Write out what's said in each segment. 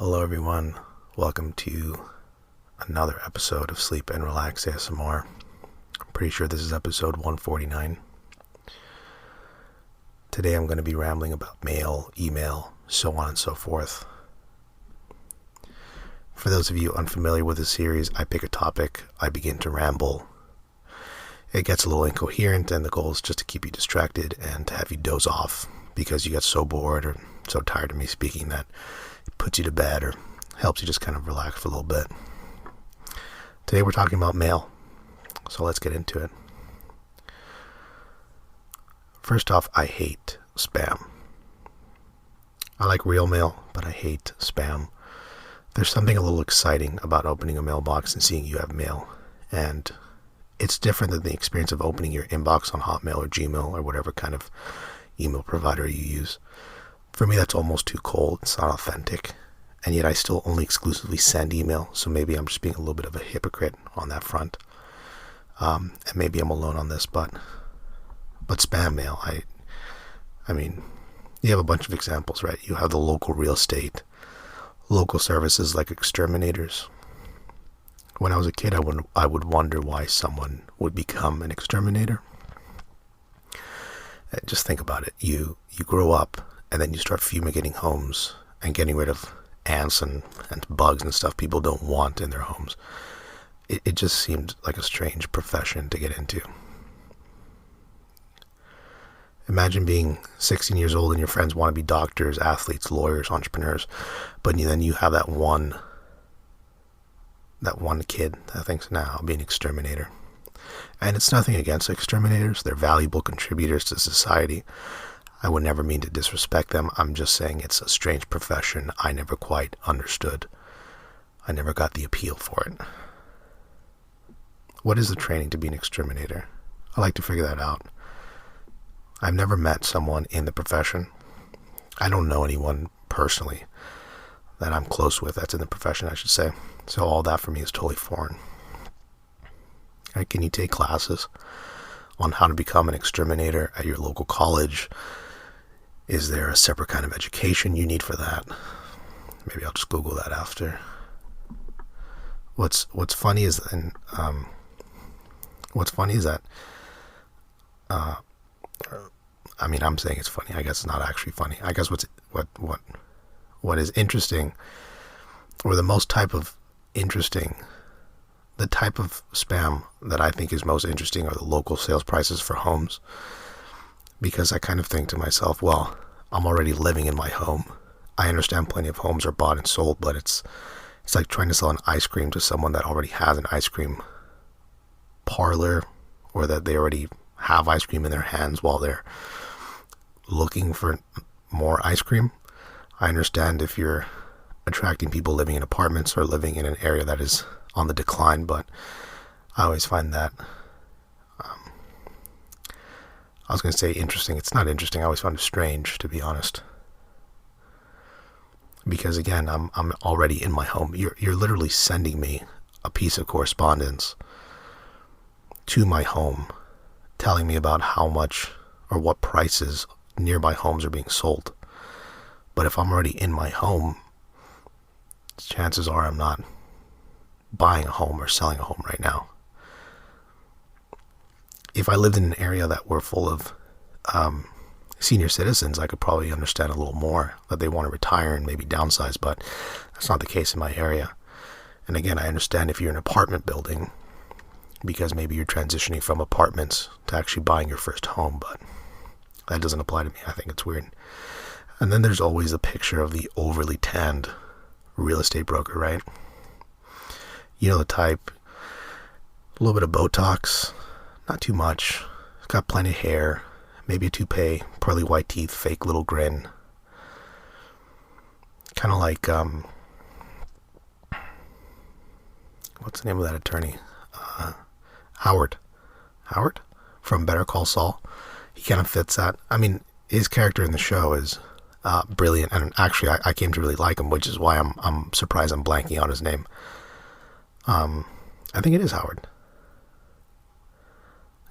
Hello everyone, welcome to another episode of Sleep and Relax ASMR. I'm pretty sure this is episode 149. Today I'm going to be rambling about mail, email, so on and so forth. For those of you unfamiliar with the series, I pick a topic, I begin to ramble. It gets a little incoherent, and the goal is just to keep you distracted and to have you doze off because you get so bored or so tired of me speaking that it puts you to bed or helps you just kind of relax for a little bit. Today we're talking about mail, so let's get into it. First off, I hate spam. I like real mail, but I hate spam. There's something a little exciting about opening a mailbox and seeing you have mail, and it's different than the experience of opening your inbox on Hotmail or Gmail or whatever kind of email provider you use. For me, that's almost too cold. It's not authentic. And yet I still only exclusively send email, so maybe I'm just being a little bit of a hypocrite on that front. And maybe I'm alone on this, but spam mail, I mean, you have a bunch of examples, right? You have the local real estate, local services like exterminators. When I was a kid, I would wonder why someone would become an exterminator. Just think about it. You grow up, and then you start fumigating homes and getting rid of ants and bugs and stuff people don't want in their homes. It just seemed like a strange profession to get into. Imagine being 16 years old and your friends want to be doctors, athletes, lawyers, entrepreneurs, but then you have that one kid that thinks, nah, I'll be an exterminator. And it's nothing against exterminators. They're valuable contributors to society. I would never mean to disrespect them. I'm just saying it's a strange profession I never quite understood. I never got the appeal for it. What is the training to be an exterminator? I like to figure that out. I've never met someone in the profession. I don't know anyone personally that I'm close with that's in the profession, I should say. So all that for me is totally foreign. Can you take classes on how to become an exterminator at your local college? Is there a separate kind of education you need for that? Maybe I'll just Google that after. What's funny is that I'm saying it's funny. I guess it's not actually funny. I guess what is interesting, or the most type of interesting, the type of spam that I think is most interesting are the local sales prices for homes. Because I kind of think to myself, well, I'm already living in my home. I understand plenty of homes are bought and sold, but it's like trying to sell an ice cream to someone that already has an ice cream parlor, or that they already have ice cream in their hands while they're looking for more ice cream. I understand if you're attracting people living in apartments or living in an area that is on the decline, but I always find that I was going to say interesting. It's not interesting. I always found it strange, to be honest. Because again, I'm already in my home. You're literally sending me a piece of correspondence to my home, telling me about how much or what prices nearby homes are being sold. But if I'm already in my home, chances are I'm not buying a home or selling a home right now. If I lived in an area that were full of senior citizens, I could probably understand a little more that they want to retire and maybe downsize, but that's not the case in my area. And again, I understand if you're in an apartment building, because maybe you're transitioning from apartments to actually buying your first home, but that doesn't apply to me. I think it's weird. And then there's always a picture of the overly tanned real estate broker, right? You know the type, a little bit of Botox, not too much, got plenty of hair, maybe a toupee, pearly white teeth, fake little grin. Kind of like, what's the name of that attorney? Howard from Better Call Saul. He kind of fits that. I mean, his character in the show is brilliant, and actually I came to really like him, which is why I'm surprised I'm blanking on his name. I think it is Howard.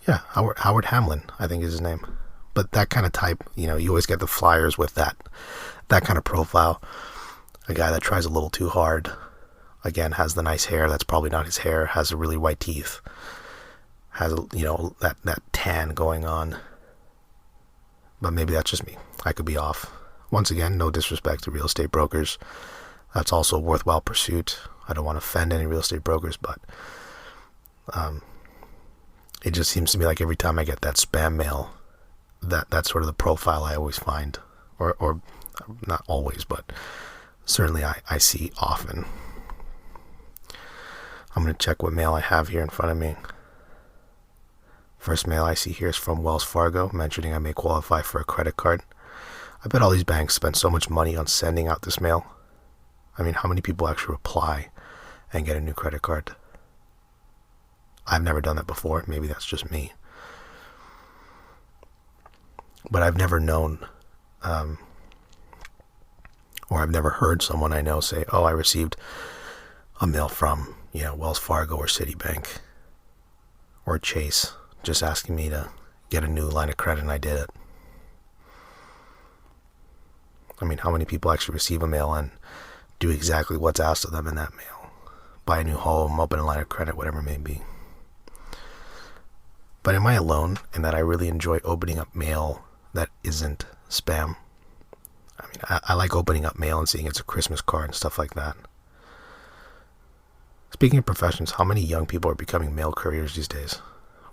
Yeah, Howard Hamlin, I think is his name. But that kind of type, you always get the flyers with that kind of profile. A guy that tries a little too hard, again, has the nice hair, that's probably not his hair, has the really white teeth, has, that tan going on. But maybe that's just me. I could be off. Once again, no disrespect to real estate brokers. That's also a worthwhile pursuit. I don't want to offend any real estate brokers, but it just seems to me like every time I get that spam mail, that's sort of the profile I always find. Or not always, but certainly I see often. I'm going to check what mail I have here in front of me. First mail I see here is from Wells Fargo, mentioning I may qualify for a credit card. I bet all these banks spend so much money on sending out this mail. I mean, how many people actually reply and get a new credit card? I've never done that before. Maybe that's just me. But I've never known, or I've never heard someone I know say, oh, I received a mail from, Wells Fargo or Citibank or Chase, just asking me to get a new line of credit, and I did it. I mean, how many people actually receive a mail and do exactly what's asked of them in that mail? Buy a new home, open a line of credit, whatever it may be. But am I alone in that I really enjoy opening up mail that isn't spam? I mean, I like opening up mail and seeing it's a Christmas card and stuff like that. Speaking of professions, how many young people are becoming mail couriers these days?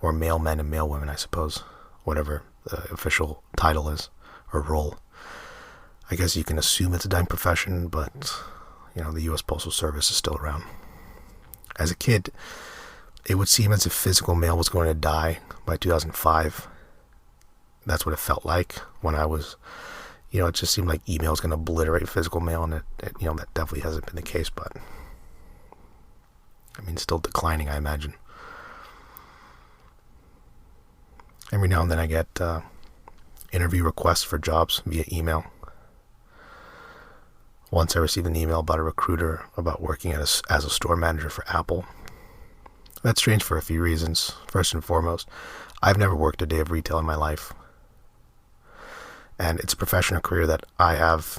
Or mailmen and mailwomen, I suppose. Whatever the official title is, or role. I guess you can assume it's a dying profession, but, the U.S. Postal Service is still around. As a kid, it would seem as if physical mail was going to die by 2005. That's what it felt like when I was, it just seemed like email was going to obliterate physical mail, and that definitely hasn't been the case, but, still declining, I imagine. Every now and then I get interview requests for jobs via email. Once I received an email about a recruiter about working as a store manager for Apple. That's strange for a few reasons. First and foremost, I've never worked a day of retail in my life. And it's a professional career that I have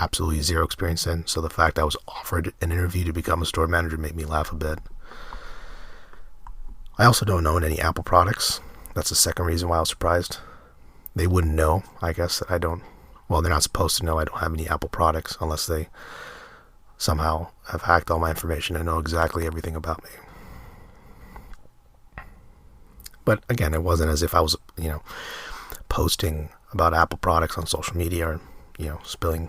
absolutely zero experience in. So the fact I was offered an interview to become a store manager made me laugh a bit. I also don't own any Apple products. That's the second reason why I was surprised. They wouldn't know, I guess, that I don't. Well, they're not supposed to know I don't have any Apple products unless they somehow have hacked all my information and know exactly everything about me. But again, it wasn't as if I was, posting about Apple products on social media or, spilling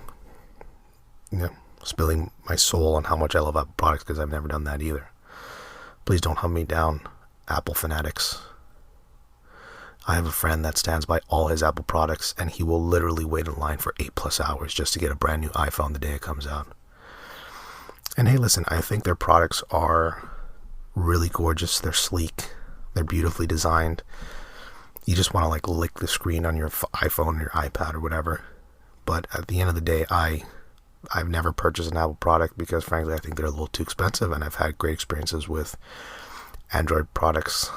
my soul on how much I love Apple products, because I've never done that either. Please don't hunt me down, Apple fanatics. I have a friend that stands by all his Apple products, and he will literally wait in line for 8+ hours just to get a brand new iPhone the day it comes out. And hey, listen, I think their products are really gorgeous. They're sleek. They're beautifully designed. You just want to lick the screen on your iPhone or your iPad or whatever. But at the end of the day, I've never purchased an Apple product because, frankly, I think they're a little too expensive, and I've had great experiences with Android products.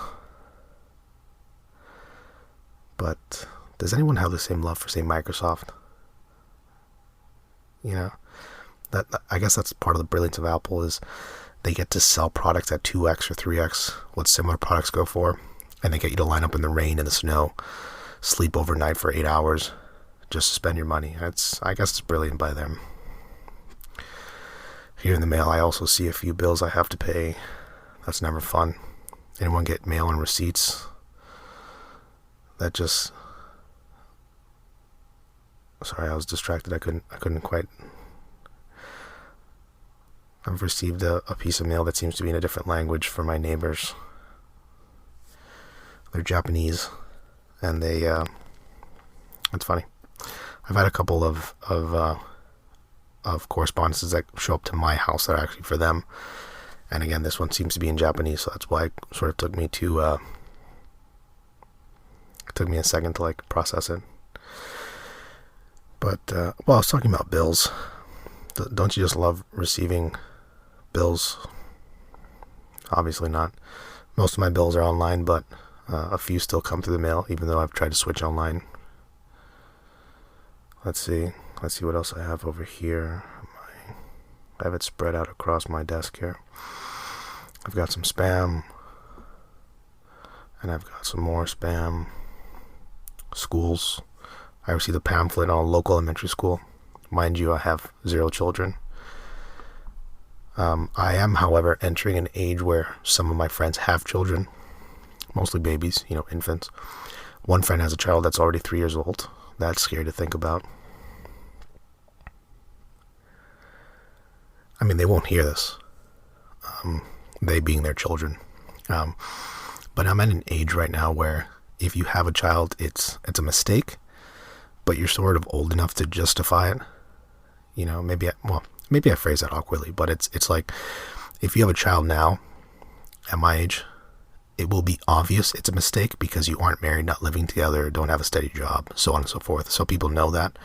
But does anyone have the same love for, say, Microsoft? That I guess that's part of the brilliance of Apple, is they get to sell products at 2x or 3x what similar products go for, and they get you to line up in the rain and the snow, sleep overnight for 8 hours just to spend your money. I guess it's brilliant by them. Here in the mail, I also see a few bills I have to pay. That's never fun. Anyone get mail and receipts? That just... Sorry, I was distracted. I couldn't quite... I've received a piece of mail that seems to be in a different language from my neighbors. They're Japanese, and they... It's funny. I've had a couple of correspondences that show up to my house that are actually for them. And again, this one seems to be in Japanese, so that's why it sort of took me a second to process it. But I was talking about bills. Don't you just love receiving bills? Obviously not. Most of my bills are online, but a few still come through the mail, even though I've tried to switch online. Let's see. Let's see what else I have over here. I have it spread out across my desk here. I've got some spam, and I've got some more spam. Schools. I received a pamphlet on a local elementary school. Mind you, I have 0 children. I am, however, entering an age where some of my friends have children, mostly babies, infants. One friend has a child that's already 3 years old. That's scary to think about. I mean, they won't hear this, they being their children. But I'm at an age right now where if you have a child, it's a mistake, but you're sort of old enough to justify it. Maybe I phrase that awkwardly, but it's like, if you have a child now, at my age, it will be obvious it's a mistake because you aren't married, not living together, don't have a steady job, so on and so forth. So people know that.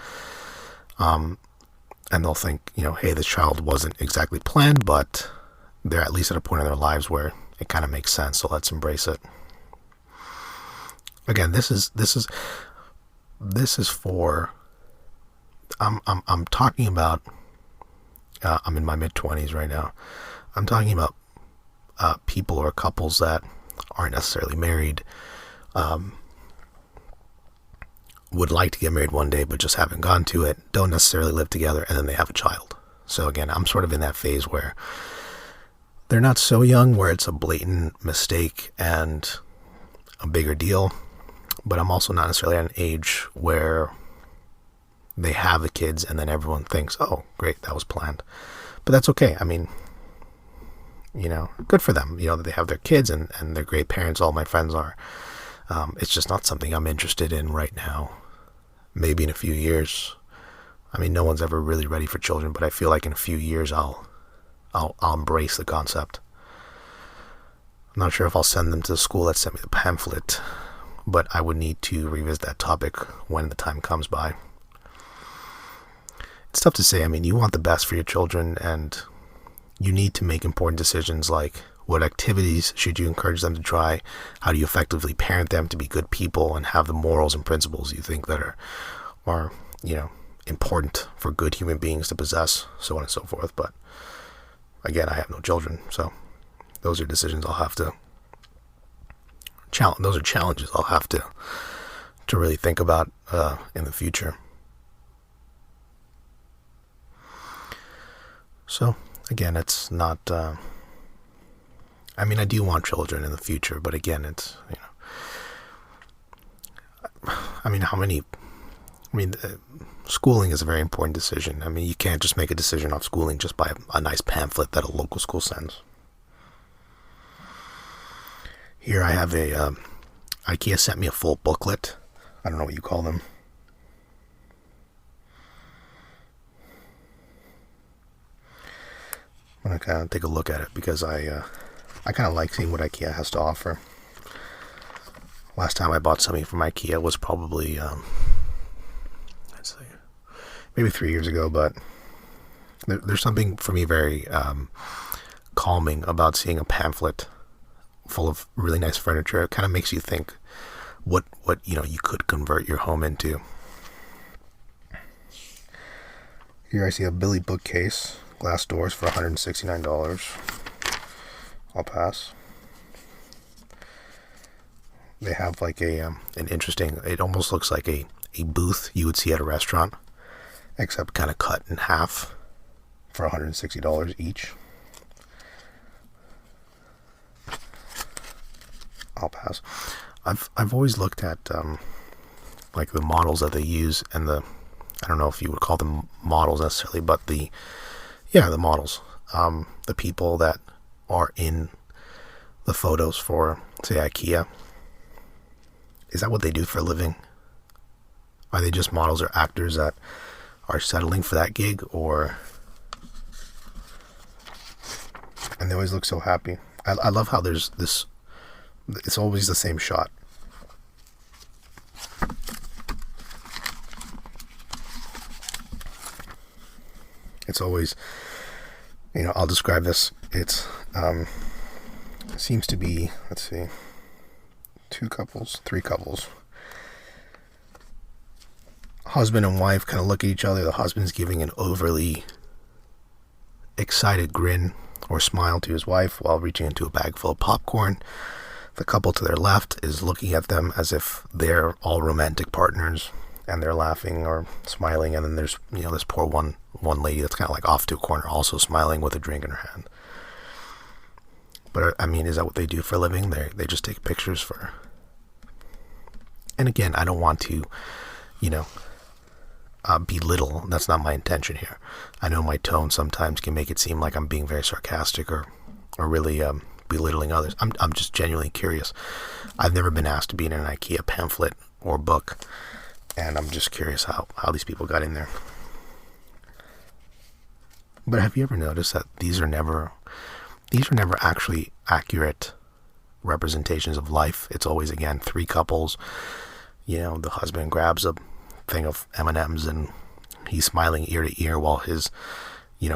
And they'll think, hey, this child wasn't exactly planned, but they're at least at a point in their lives where it kind of makes sense, so let's embrace it. Again, this is for, I'm talking about, I'm in my mid-20s right now. I'm talking about people or couples that aren't necessarily married, would like to get married one day but just haven't gone to it, don't necessarily live together, and then they have a child. So again, I'm sort of in that phase where they're not so young where it's a blatant mistake and a bigger deal, but I'm also not necessarily at an age where they have the kids and then everyone thinks, oh, great, that was planned. But that's okay. I mean, good for them, that they have their kids and they're great parents. All my friends are. It's just not something I'm interested in right now. Maybe in a few years. I mean, no one's ever really ready for children, but I feel like in a few years I'll embrace the concept. I'm not sure if I'll send them to the school that sent me the pamphlet, but I would need to revisit that topic when the time comes by. It's tough to say. I mean, you want the best for your children, and you need to make important decisions like what activities should you encourage them to try? How do you effectively parent them to be good people and have the morals and principles you think that are important for good human beings to possess, so on and so forth. But again, I have no children, so those are decisions I'll have to those are challenges I'll have to really think about in the future. So again, it's not, I mean, I do want children in the future, but again, it's, schooling is a very important decision. I mean, you can't just make a decision off schooling just by a nice pamphlet that a local school sends. Here I have IKEA sent me a full booklet. I don't know what you call them. I'm going to kind of take a look at it because I kind of like seeing what IKEA has to offer. Last time I bought something from IKEA was probably, maybe 3 years ago, but there's something for me very calming about seeing a pamphlet full of really nice furniture. It kind of makes you think what you could convert your home into. Here I see a Billy bookcase, glass doors for $169. I'll pass. They have like an interesting, it almost looks like a booth you would see at a restaurant, except kind of cut in half for $160 each. I'll pass. I've always looked at like the models that they use, and I don't know if you would call them models necessarily, but the models, the people that are in the photos for, say, IKEA. Is that what they do for a living? Are they just models or actors that are settling for that gig, or? And they always look so happy. I love how there's this. It's always the same shot. It's always, I'll describe this. It's, seems to be, let's see, 3 couples, husband and wife kind of look at each other. The husband's giving an overly excited grin or smile to his wife while reaching into a bag full of popcorn. The couple to their left is looking at them as if they're all romantic partners, and they're laughing or smiling. And then there's, this poor one lady that's kind of like off to a corner, also smiling with a drink in her hand. But I mean, is that what they do for a living? They just take pictures for. And again, I don't want to, belittle. That's not my intention here. I know my tone sometimes can make it seem like I'm being very sarcastic or really belittling others. I'm just genuinely curious. I've never been asked to be in an IKEA pamphlet or book, and I'm just curious how these people got in there. But have you ever noticed that these are never actually accurate representations of life? It's always, again, three couples. The husband grabs a thing of M&Ms and he's smiling ear to ear while his,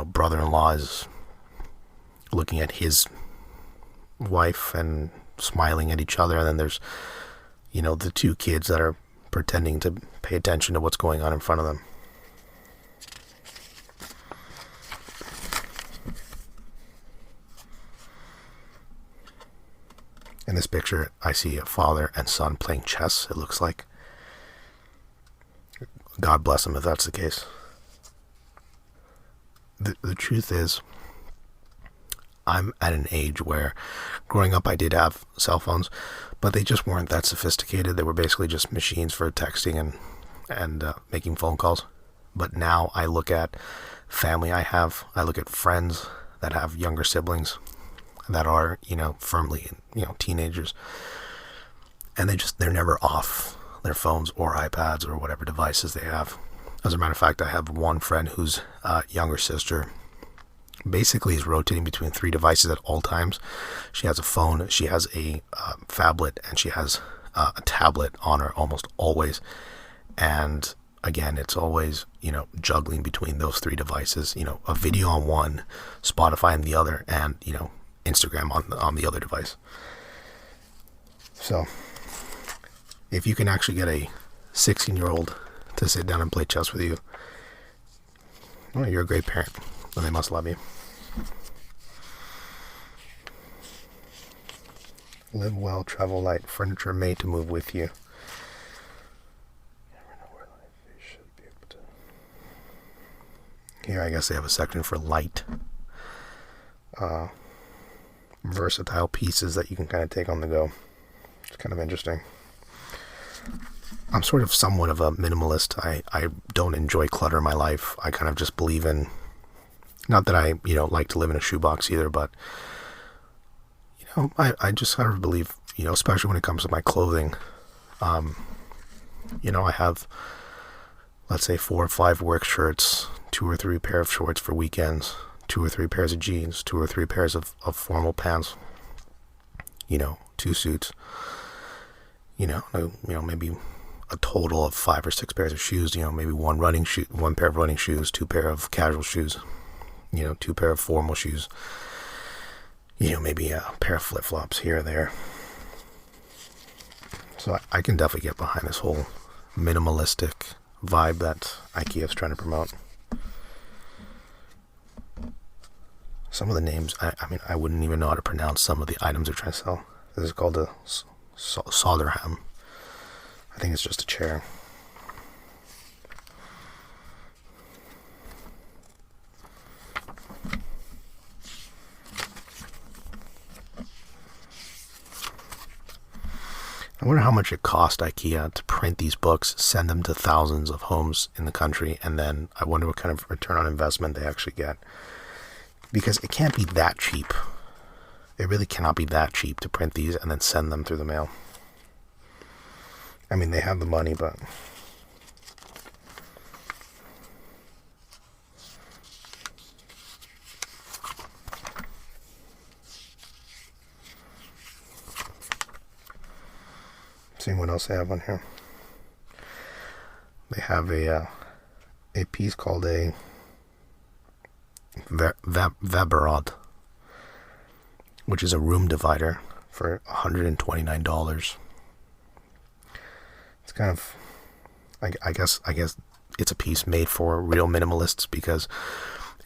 brother-in-law is looking at his wife and smiling at each other. And then there's, the two kids that are pretending to pay attention to what's going on in front of them. In this picture, I see a father and son playing chess, it looks like. God bless them if that's the case. The truth is, I'm at an age where, growing up, I did have cell phones, but they just weren't that sophisticated. They were basically just machines for texting and making phone calls. But now I look at family I look at friends that have younger siblings that are, firmly, teenagers. And they're never off their phones or iPads or whatever devices they have. As a matter of fact, I have one friend whose younger sister basically is rotating between three devices at all times. She has a phone, she has a phablet, and she has a tablet on her almost always. And again, it's always, juggling between those three devices, a video on one, Spotify on the other, and, Instagram on the other device. So, if you can actually get a 16-year-old to sit down and play chess with you, well, you're a great parent, and they must love you. Live well, travel light, furniture made to move with you. Here, I guess they have a section for light. Versatile pieces that you can kind of take on the go. It's kind of interesting. I'm sort of somewhat of a minimalist. I don't enjoy clutter in my life. I kind of just believe in, not that I, like to live in a shoebox either, but, I just kind of believe, especially when it comes to my clothing. I have, let's say, 4 or 5 work shirts, 2 or 3 pair of shorts for weekends, 2 or 3 pairs of jeans, 2 or 3 pairs of formal pants, 2 suits, maybe a total of 5 or 6 pairs of shoes, maybe 1 pair of running shoes, 2 pair of casual shoes, 2 pair of formal shoes, maybe a pair of flip-flops here or there. So I can definitely get behind this whole minimalistic vibe that IKEA is trying to promote. Some of the names, I wouldn't even know how to pronounce some of the items they're trying to sell. This is called a Soderham. I think it's just a chair. I wonder how much it cost IKEA to print these books, send them to thousands of homes in the country, and then I wonder what kind of return on investment they actually get. Because it can't be that cheap. It really cannot be that cheap to print these and then send them through the mail. I mean, they have the money, but... seeing what else they have on here. They have a piece called a Vaberod, which is a room divider for $129. It's kind of, I guess it's a piece made for real minimalists, because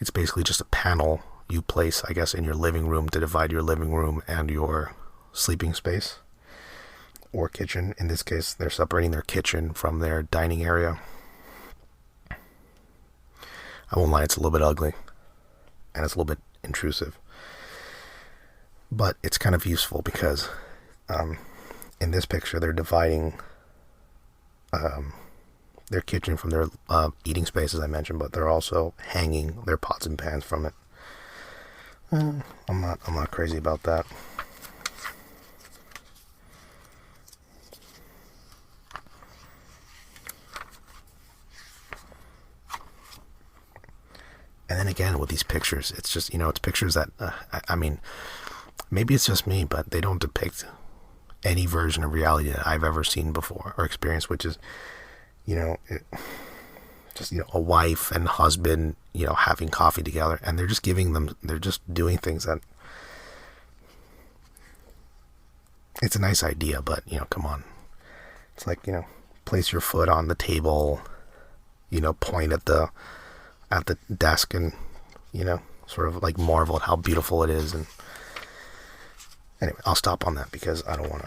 it's basically just a panel you place, I guess, in your living room to divide your living room and your sleeping space or kitchen. In this case, they're separating their kitchen from their dining area. I won't lie, it's a little bit ugly and it's a little bit intrusive, but it's kind of useful because in this picture they're dividing their kitchen from their eating space, as I mentioned, but they're also hanging their pots and pans from it. I'm not crazy about that. And then again, with these pictures, it's just, it's pictures that, I mean, maybe it's just me, but they don't depict any version of reality that I've ever seen before or experienced, which is, just, a wife and husband, having coffee together, and they're just doing things that, it's a nice idea, but, come on. It's like, place your foot on the table, point at the desk and, sort of like marvel at how beautiful it is. And anyway, I'll stop on that because I don't want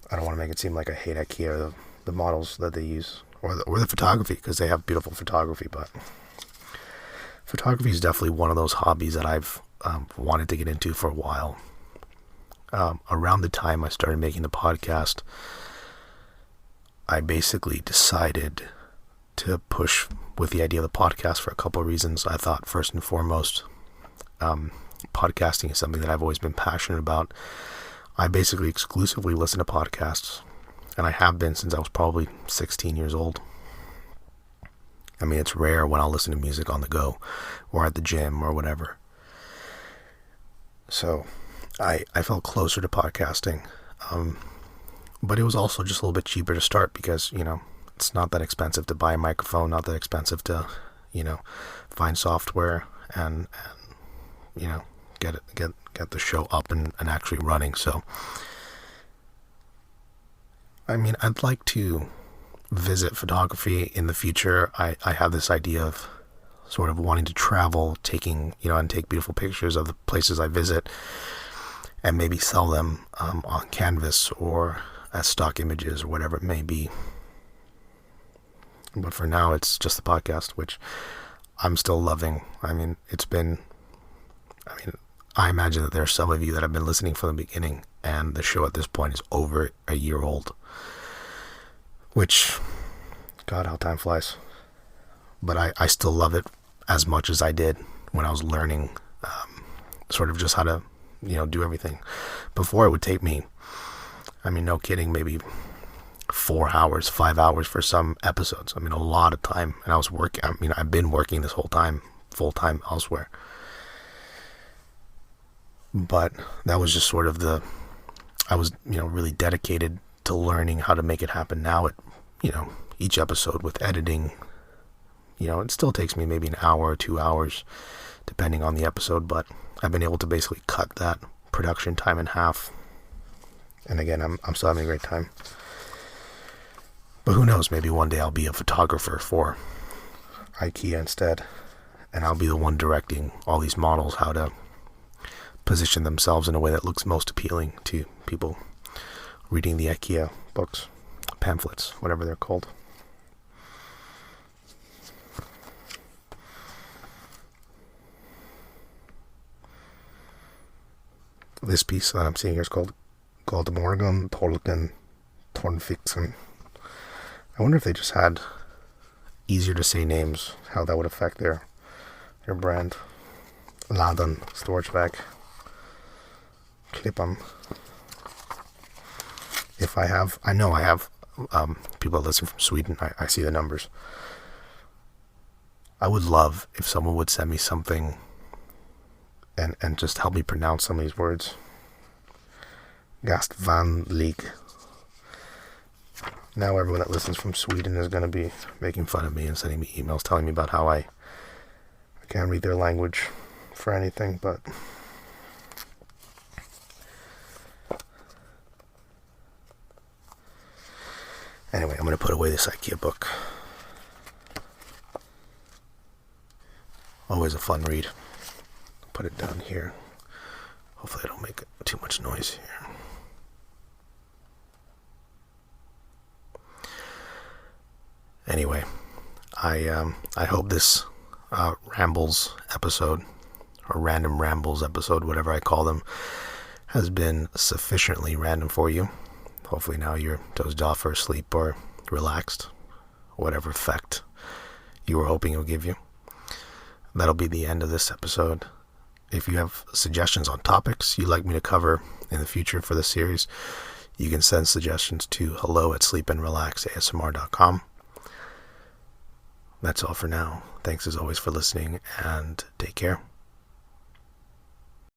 to make it seem like I hate IKEA, the models that they use, or the photography, because they have beautiful photography. But photography is definitely one of those hobbies that I've wanted to get into for a while. Around the time I started making the podcast, I basically decided to push with the idea of the podcast for a couple of reasons. I thought, first and foremost, podcasting is something that I've always been passionate about. I basically exclusively listen to podcasts, and I have been since I was probably 16 years old. I mean, it's rare when I'll listen to music on the go or at the gym or whatever. So I felt closer to podcasting, but it was also just a little bit cheaper to start because, it's not that expensive to buy a microphone, not that expensive to, find software and get the show up and actually running. So, I mean, I'd like to visit photography in the future. I have this idea of sort of wanting to travel, taking, and take beautiful pictures of the places I visit and maybe sell them on canvas or as stock images or whatever it may be. But for now, it's just the podcast, which I'm still loving. I mean, I imagine that there are some of you that have been listening from the beginning, and the show at this point is over a year old. Which, God, how time flies. But I still love it as much as I did when I was learning sort of just how to, do everything. Before, it would take me, no kidding, maybe 4 hours, 5 hours for some episodes. A lot of time. And I was working, I've been working this whole time, full-time elsewhere. But that was just sort of I was, really dedicated to learning how to make it happen. Now each episode with editing, it still takes me maybe an hour or 2 hours, depending on the episode, but I've been able to basically cut that production time in half. And again, I'm still having a great time. But who knows, maybe one day I'll be a photographer for IKEA instead, and I'll be the one directing all these models how to position themselves in a way that looks most appealing to people reading the IKEA books, pamphlets, whatever they're called. This piece that I'm seeing here is called Morgan Tolkien Tornfixen. I wonder if they just had easier to say names, how that would affect their brand. Laden storage bag. Klippan. I know I have people that listen from Sweden. I see the numbers. I would love if someone would send me something and just help me pronounce some of these words. Gastvanlig. Now everyone that listens from Sweden is going to be making fun of me and sending me emails telling me about how I can't read their language for anything, but Anyway, I'm going to put away this IKEA book. Always a fun read. Put it down here. Hopefully I don't make too much noise here. Anyway, I hope this rambles episode, or random rambles episode, whatever I call them, has been sufficiently random for you. Hopefully now you're dozed off or asleep or relaxed, whatever effect you were hoping it would give you. That'll be the end of this episode. If you have suggestions on topics you'd like me to cover in the future for this series, you can send suggestions to hello@sleepandrelaxasmr.com. That's all for now. Thanks as always for listening, and take care.